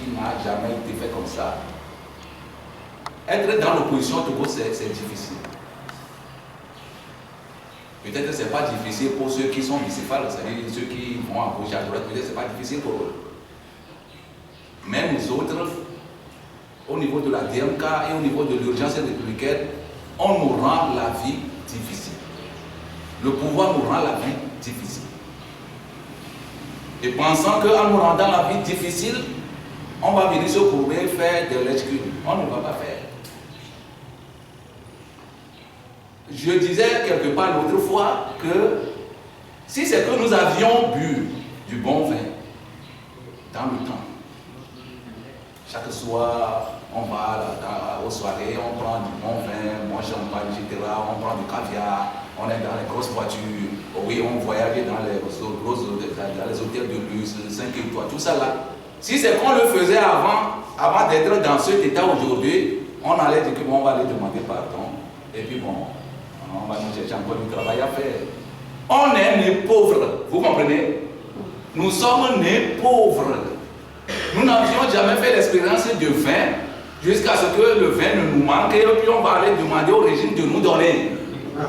qui n'a jamais été fait comme ça. Être dans l'opposition au Togo, c'est difficile. Peut-être que ce n'est pas difficile pour ceux qui sont bicéphales, c'est-à-dire ceux qui vont à gauche, à droite, peut-être que ce n'est pas difficile pour eux. Mais nous autres, au niveau de la DMK et au niveau de l'urgence républicaine, on nous rend la vie difficile. Le pouvoir nous rend la vie difficile. Et pensant qu'en nous rendant la vie difficile, on va venir se courber, faire de l'excuse. On ne va pas faire. Je disais quelque part l'autre fois que si c'est que nous avions bu du bon vin dans le temps, chaque soir, on va aux soirées, on prend du bon vin, bon champagne, etc. On prend du caviar, on est dans les grosses voitures, oui, on voyage dans les hôtels de luxe, 5 étoiles, tout ça là. Si c'est qu'on le faisait avant d'être dans cet état aujourd'hui, on allait dire que bon, on va aller demander pardon, et puis bon, on va nous chercher encore du travail à faire. On est nés pauvres, vous comprenez? Nous sommes nés pauvres. Nous n'avions jamais fait l'expérience de vin jusqu'à ce que le vin ne nous manque et puis on va aller demander au régime de nous donner. Nous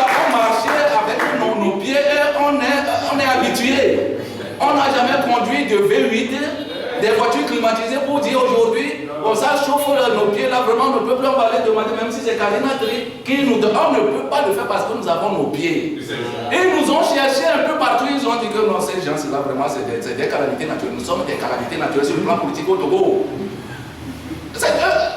avons marché avec nos pieds et on est habitués. On n'a jamais conduit de V8, des voitures climatisées pour dire aujourd'hui, bon ça chauffe nos pieds là, vraiment on ne peut plus, on va aller demander même si c'est Carinatri qui nous donne. On ne peut pas le faire parce que nous avons nos pieds. Et ils nous ont cherché un peu partout, ils ont dit que non, ces gens là vraiment c'est des calamités naturelles. Nous sommes des calamités naturelles sur le plan politique au Togo.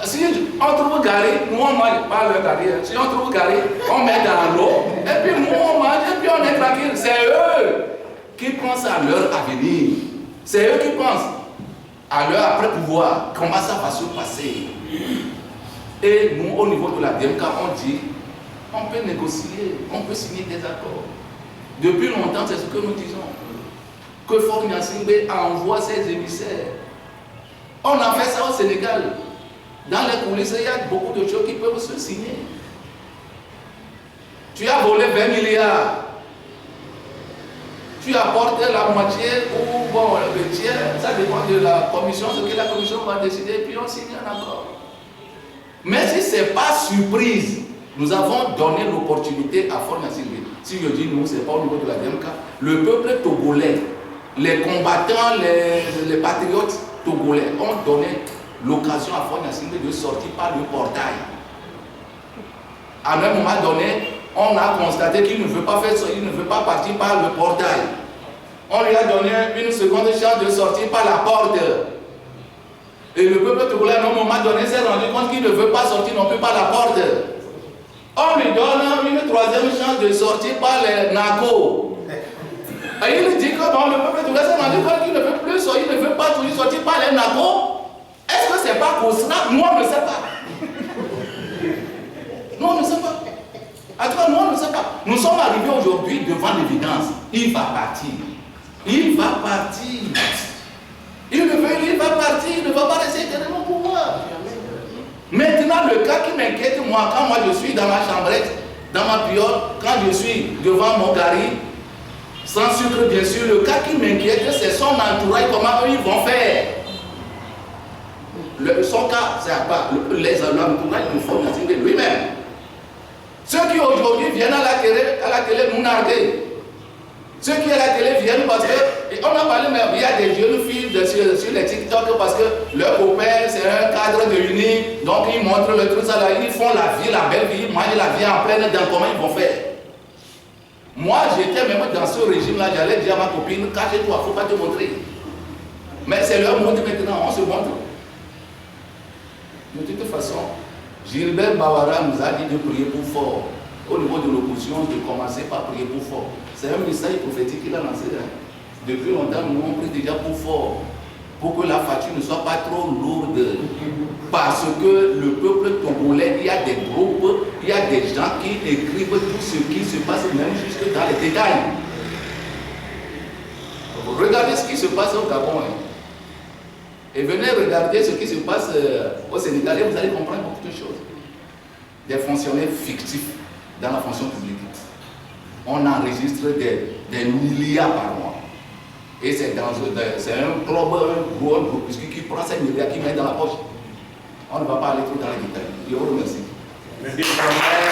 Si on trouve Gary, nous on mange pas le Gary. Si on trouve Gary, on met dans l'eau, et puis nous on mange, et puis on est tranquille. C'est eux qui pensent à leur avenir. C'est eux qui pensent à leur après-pouvoir. Comment ça va se passer? Et nous, au niveau de la DMK, on dit, on peut négocier, on peut signer des accords. Depuis longtemps, c'est ce que nous disons. Que Faure Gnassingbé envoie ses émissaires. On a fait ça au Sénégal. Dans les coulisses, il y a beaucoup de choses qui peuvent se signer. Tu as volé 20 milliards. Tu apportes la moitié ou bon, le tiers. Ça dépend de la commission, ce que la commission va décider, puis on signe un accord. Mais si ce n'est pas surprise, nous avons donné l'opportunité à Faure Gnassingbé. Si je dis nous, ce n'est pas au niveau de la DMK. Le peuple togolais, les combattants, les patriotes togolais ont donné l'occasion à Faure Gnassingbé de sortir par le portail. À un moment donné, on a constaté qu'il ne veut pas faire ça, il ne veut pas partir par le portail. On lui a donné une seconde chance de sortir par la porte. Et le peuple togolais, à un moment donné, s'est rendu compte qu'il ne veut pas sortir non plus par la porte. On lui donne une troisième chance de sortir par les NACO. Et il dit que bon, le peuple togolais s'est rendu compte qu'il ne veut plus sortir, il ne veut pas toujours sortir par les NACO. Est-ce que c'est pas pour cela? Nous, on ne sait pas. Nous, on ne sait pas. En tout cas, nous, on ne sait pas. Nous sommes arrivés aujourd'hui devant l'évidence. Il va partir. Il va partir. Il va partir. Il ne va pas rester éternellement au pouvoir. Maintenant, le cas qui m'inquiète, moi, quand moi je suis dans ma chambrette, dans ma piole, quand je suis devant mon gari, sans sucre, bien sûr, le cas qui m'inquiète, c'est son entourage, comment eux ils vont faire. Son cas, c'est à part l'entourage de Faure Gnassingbé lui-même. Ceux qui aujourd'hui viennent à la télé nous narguer. Ceux qui à la télé viennent parce que, on a parlé, mais il y a des jeunes filles sur les TikTok parce que leur copain c'est un cadre de l'Uni, donc ils montrent le truc, ça là, ils font la vie, la belle vie, ils mangent la vie en pleine dedans, comment ils vont faire? Moi j'étais même dans ce régime-là, j'allais dire à ma copine, cache-toi, il ne faut pas te montrer. Mais c'est leur monde maintenant, on se montre. De toute façon, Gilbert Bawara nous a dit de prier pour Faure. Au niveau de l'opposition, de commencer par prier pour Faure. C'est un message prophétique qu'il a lancé. Depuis longtemps, nous on prie déjà pour Faure. Pour que la facture ne soit pas trop lourde. Parce que le peuple togolais, il y a des groupes, il y a des gens qui écrivent tout ce qui se passe, même jusque dans les détails. Regardez ce qui se passe au Gabon. Et venez regarder ce qui se passe au Sénégal et vous allez comprendre beaucoup de choses. Des fonctionnaires fictifs dans la fonction publique. On enregistre des milliards par mois. Et c'est dangereux, c'est un club, un groupe, qui prend ces milliards, qui met dans la poche. On ne va pas aller trop dans les détails. Je vous remercie.